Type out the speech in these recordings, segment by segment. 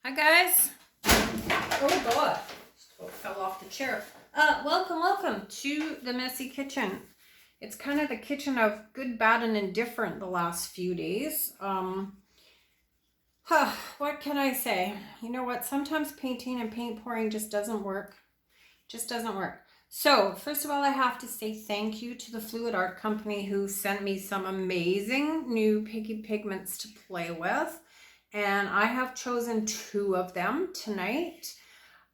Hi guys. Oh God, fell off the chair. Welcome to the messy kitchen. It's kind of the kitchen of good, bad, and indifferent the last few days. What can I say? You know what? Sometimes painting and paint pouring just doesn't work. Just doesn't work. So first of all, I have to say thank you to the Fluid Art Company who sent me some amazing new piggy pigments to play with. And I have chosen 2 of them tonight.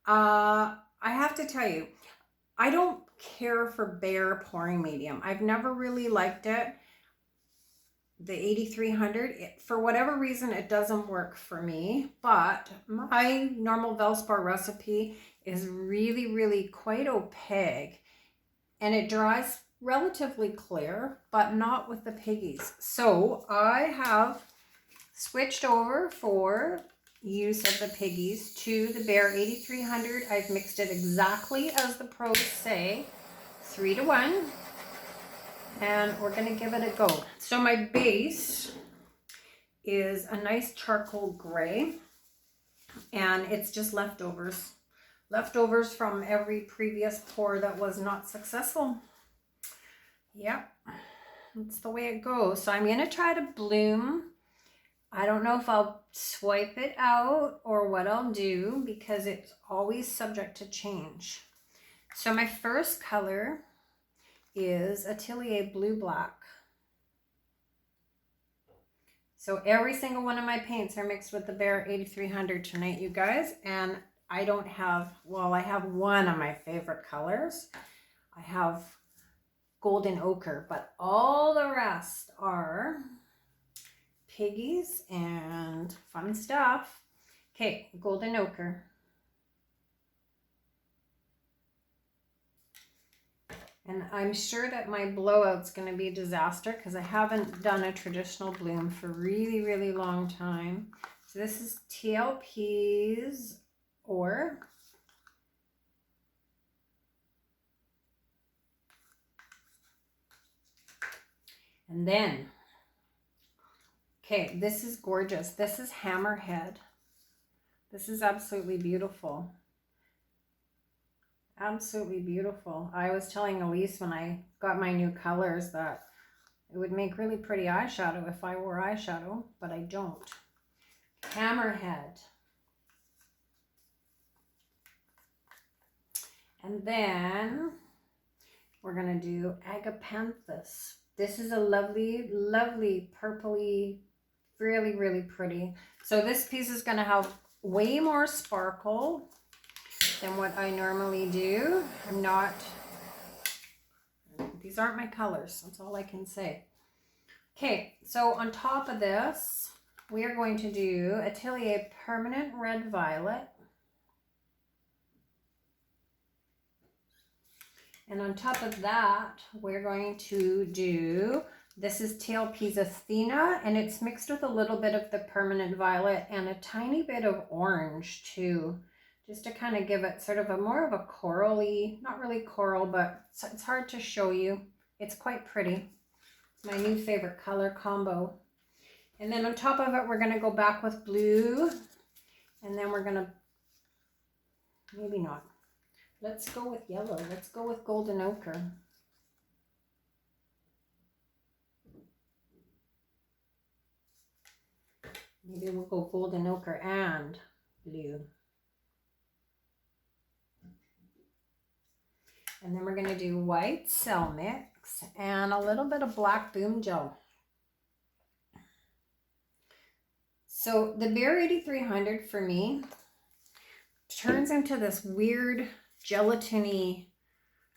I have to tell you, I don't care for bare pouring medium. I've never really liked it. The 8300, for whatever reason, it doesn't work for me. But my normal Velspar recipe is really quite opaque. And it dries relatively clear, but not with the piggies. So I have switched over for use of the piggies to the Bear 8300. I've mixed it exactly as the pros say, 3-to-1, and we're going to give it a go. So my base is a nice charcoal gray, and it's just leftovers from every previous pour that was not successful. Yep, that's the way it goes. So I'm going to try to bloom. I don't know if I'll swipe it out or what I'll do because it's always subject to change. So my first color is Atelier Blue Black. So every single one of my paints are mixed with the Bear 8300 tonight, you guys. And I don't have, well, I have one of my favorite colors. I have golden ochre, but all the rest are piggies and fun stuff. Okay, golden ochre. And I'm sure that my blowout's going to be a disaster because I haven't done a traditional bloom for really long time. So this is TLP's Or. And then, okay, this is gorgeous. This is Hammerhead. This is absolutely beautiful. Absolutely beautiful. I was telling Elise when I got my new colors that it would make really pretty eyeshadow if I wore eyeshadow, but I don't. Hammerhead. And then we're going to do Agapanthos. This is a lovely purpley, really pretty. So this piece is going to have way more sparkle than what I normally do. These aren't my colors. That's all I can say. Okay, so on top of this, we are going to do Atelier Permanent Red Violet. And on top of that, we're going to do, this is TLP's Athena, and it's mixed with a little bit of the Permanent Violet and a tiny bit of orange too, just to kind of give it sort of a more of a corally, not really coral, but it's hard to show you. It's quite pretty. It's my new favorite color combo. And then on top of it, we're going to go back with blue, and then we're going to, maybe not. Let's go with yellow. Let's go with golden ochre. Maybe we'll go golden ochre and blue. And then we're going to do white cell mix and a little bit of black boom gel. So the Bear 8300 for me turns into this weird gelatiny,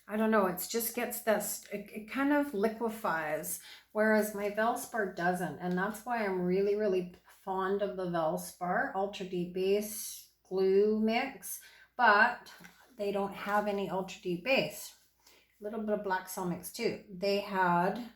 I don't know, it just gets this, it kind of liquefies, whereas my Velspar doesn't, and that's why I'm really fond of the Velspar Ultra Deep Base glue mix, but they don't have any Ultra Deep Base. A little bit of black cell mix too. They had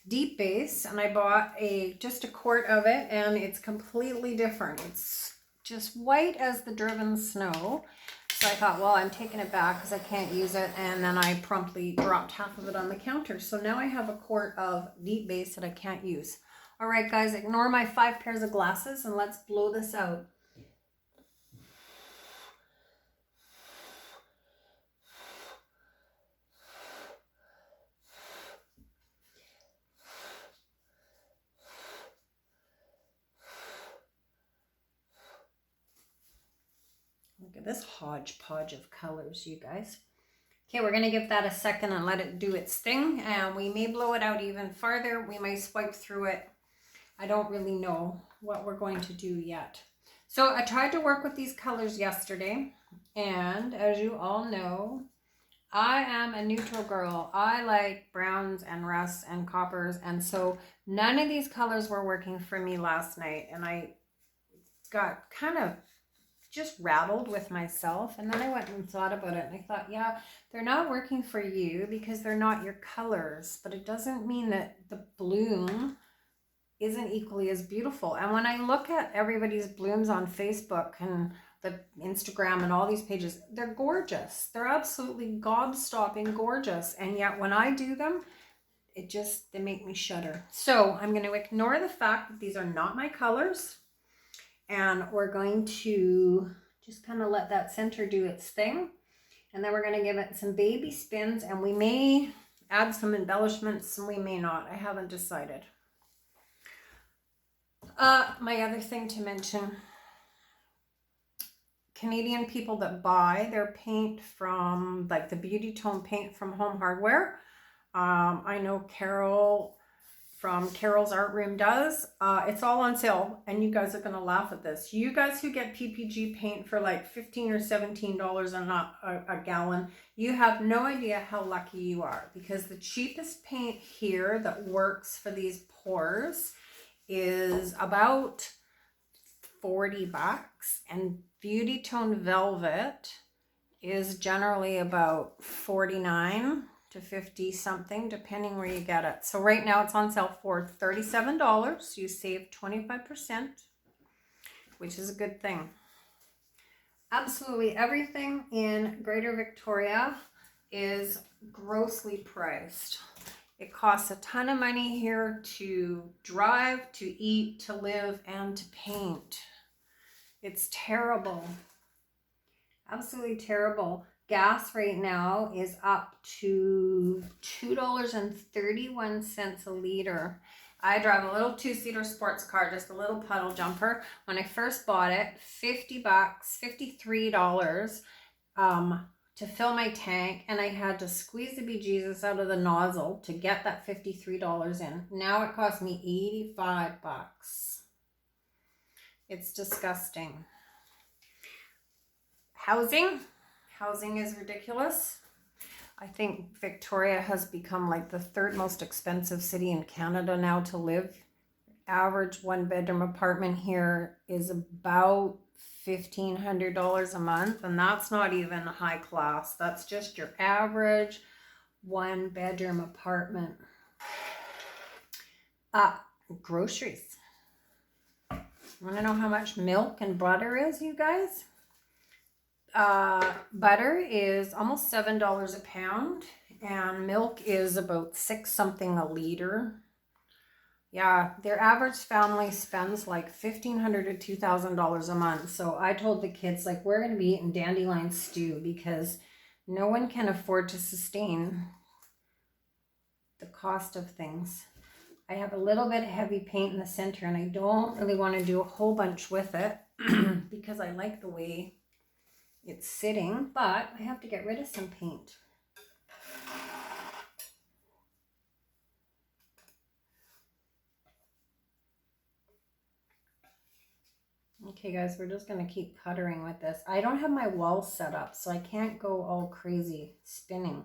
Deep Base, and I bought just a quart of it, and it's completely different. It's just white as the driven snow. So I thought, well, I'm taking it back because I can't use it. And then I promptly dropped half of it on the counter. So now I have a quart of Deep Base that I can't use. All right, guys, ignore my 5 pairs of glasses and let's blow this out. at this hodgepodge of colors, you guys. Okay, we're going to give that a second and let it do its thing. And we may blow it out even farther. We might swipe through it. I don't really know what we're going to do yet. So I tried to work with these colors yesterday. And as you all know, I am a neutral girl. I like browns and rusts and coppers. And so none of these colors were working for me last night. And I got kind of just rattled with myself. And then I went and thought about it. And I thought, yeah, they're not working for you because they're not your colors. But it doesn't mean that the bloom isn't equally as beautiful. And when I look at everybody's blooms on Facebook and the Instagram and all these pages, they're gorgeous. They're absolutely gobstopping gorgeous. And yet when I do them, they make me shudder. So I'm going to ignore the fact that these are not my colors. And we're going to just kind of let that center do its thing. And then we're going to give it some baby spins, and we may add some embellishments and we may not. I haven't decided. My other thing to mention, Canadian people that buy their paint from, like the Beauty Tone paint from Home Hardware. I know Carol from Carol's Art Room does. It's all on sale, and you guys are going to laugh at this. You guys who get PPG paint for like $15 or $17 a gallon, you have no idea how lucky you are, because the cheapest paint here that works for these pours is about $40, and Beauty Tone Velvet is generally about $49 to $50 something, depending where you get it. So right now it's on sale for $37. You save 25%, which is a good thing. Absolutely everything in Greater Victoria is grossly priced. It costs a ton of money here to drive, to eat, to live, and to paint. It's terrible. Absolutely terrible. Gas right now is up to $2.31 a liter. I drive a little two-seater sports car, just a little puddle jumper. When I first bought it, $50, $53 to fill my tank, and I had to squeeze the bejesus out of the nozzle to get that $53 in. Now it costs me $85. It's disgusting. Housing is ridiculous. I think Victoria has become like the third most expensive city in Canada now to live. Average one-bedroom apartment here is about $1,500 a month, and that's not even high class. That's just your average one-bedroom apartment. Groceries. Want to know how much milk and butter is, you guys? Butter is almost $7 a pound, and milk is about $6 something a liter. Yeah, their average family spends like $1,500 to $2,000 a month. So I told the kids, like, we're going to be eating dandelion stew because no one can afford to sustain the cost of things. I have a little bit of heavy paint in the center, and I don't really want to do a whole bunch with it because I like the way it's sitting, but I have to get rid of some paint. Okay guys, we're just going to keep puttering with this. I don't have my wall set up, so I can't go all crazy spinning.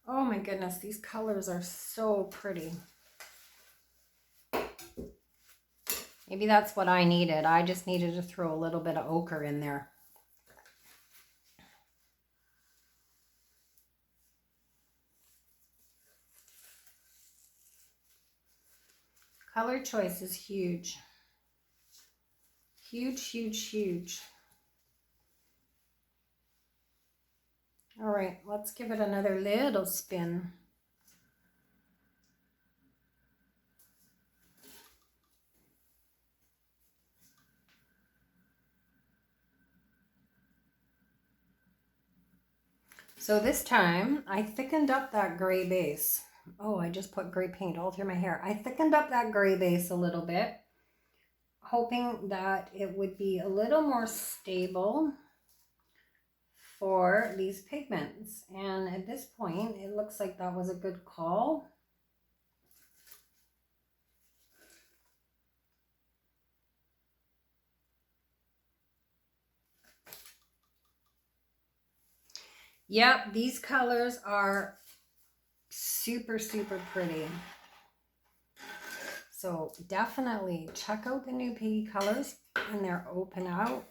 Oh my goodness, these colors are so pretty. Maybe that's what I needed. I just needed to throw a little bit of ochre in there. Color choice is huge. Huge, huge, huge. All right, let's give it another little spin. So this time I thickened up that gray base. Oh, I just put gray paint all through my hair. I thickened up that gray base a little bit, hoping that it would be a little more stable for these pigments. And at this point, it looks like that was a good call. Yep, these colors are super, super pretty. So definitely check out the new Piggy colors when they're open out.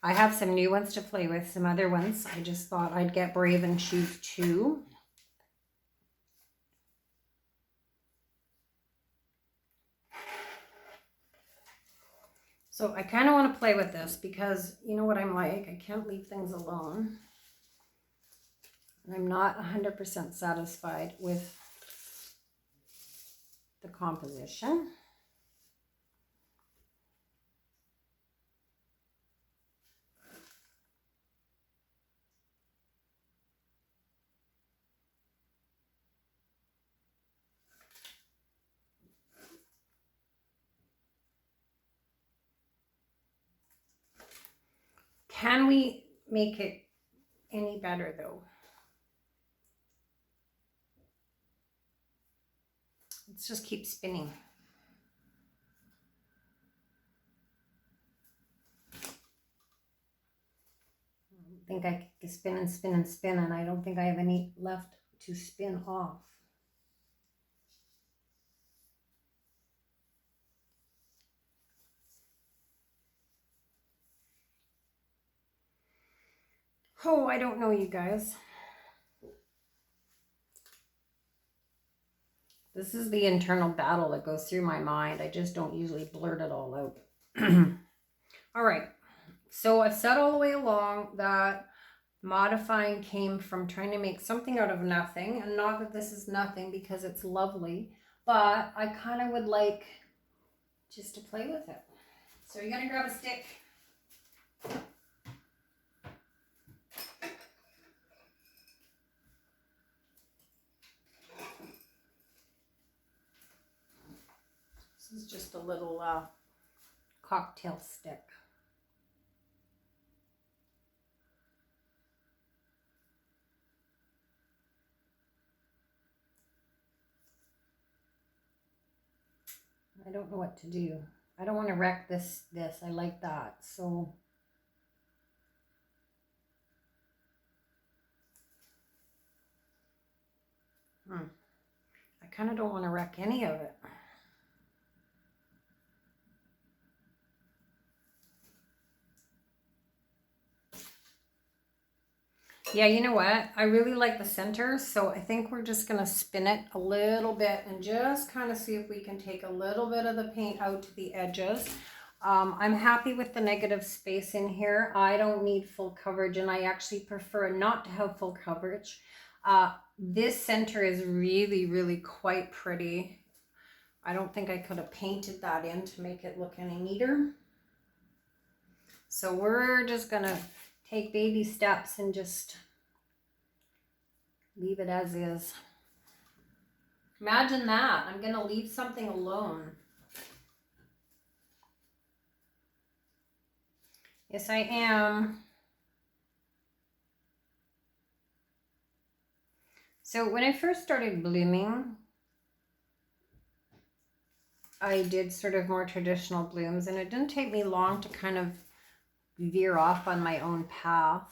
I have some new ones to play with, some other ones. I just thought I'd get brave and choose two. So I kind of want to play with this because you know what I'm like. I can't leave things alone. And I'm not 100% satisfied with the composition. Can we make it any better though? Let's just keep spinning. I think I can spin and spin and spin, and I don't think I have any left to spin off. Oh, I don't know, you guys. This is the internal battle that goes through my mind. I just don't usually blurt it all out. All right. So I've said all the way along that modifying came from trying to make something out of nothing. And not that this is nothing because it's lovely, but I kind of would like just to play with it. So you're going to grab a stick. This is just a little cocktail stick. I don't know what to do. I don't want to wreck this. I like that. So I kind of don't want to wreck any of it. Yeah, you know what? I really like the center, so I think we're just going to spin it a little bit and just kind of see if we can take a little bit of the paint out to the edges. I'm happy with the negative space in here. I don't need full coverage, and I actually prefer not to have full coverage. This center is really, really quite pretty. I don't think I could have painted that in to make it look any neater. So we're just going to take baby steps and just leave it as is. Imagine that. I'm going to leave something alone. Yes, I am. So when I first started blooming, I did sort of more traditional blooms, and it didn't take me long to kind of veer off on my own path.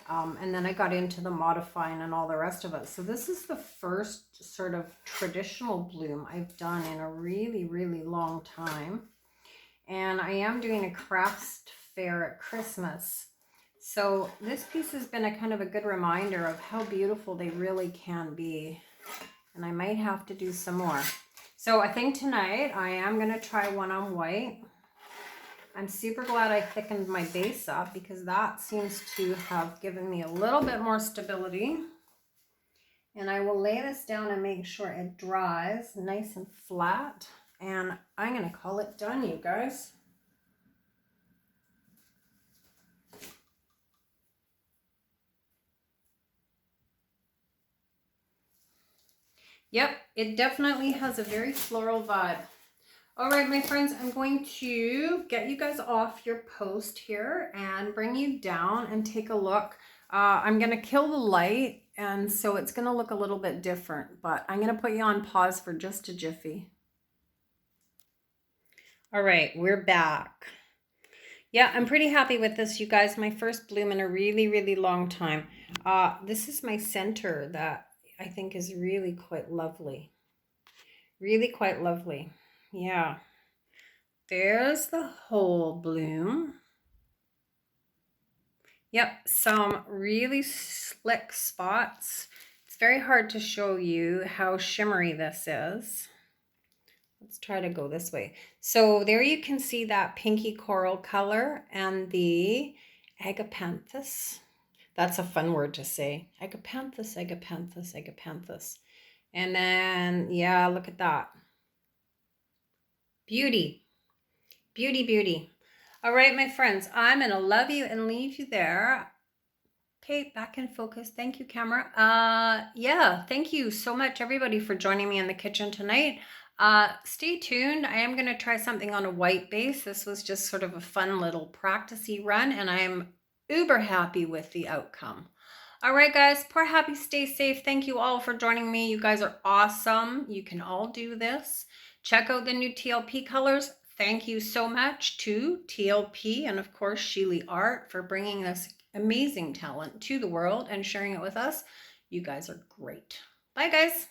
And then I got into the modifying and all the rest of it. So this is the first sort of traditional bloom I've done in a really, really long time. And I am doing a crafts fair at Christmas. So this piece has been a kind of a good reminder of how beautiful they really can be. And I might have to do some more. So I think tonight I am going to try one on white. I'm super glad I thickened my base up because that seems to have given me a little bit more stability. And I will lay this down and make sure it dries nice and flat. And I'm going to call it done, you guys. Yep, it definitely has a very floral vibe. All right, my friends, I'm going to get you guys off your post here and bring you down and take a look. I'm going to kill the light, and so it's going to look a little bit different, but I'm going to put you on pause for just a jiffy. All right, we're back. Yeah, I'm pretty happy with this, you guys. My first bloom in a really, really long time. This is my center that I think is really quite lovely. Really quite lovely. Yeah. There's the whole bloom. Yep, some really slick spots. It's very hard to show you how shimmery this is. Let's try to go this way. So there you can see that pinky coral color and the Agapanthos. That's a fun word to say. Agapanthos, Agapanthos, Agapanthos. And then, yeah, look at that. Beauty, beauty, beauty. All right, my friends, I'm going to love you and leave you there. Okay, back in focus. Thank you, camera. Yeah, thank you so much, everybody, for joining me in the kitchen tonight. Stay tuned. I am going to try something on a white base. This was just sort of a fun little practicey run, and I'm uber happy with the outcome. All right, guys, pour happy, stay safe. Thank you all for joining me. You guys are awesome. You can all do this. Check out the new TLP colors. Thank you so much to TLP and, of course, Sheely Art for bringing this amazing talent to the world and sharing it with us. You guys are great. Bye, guys.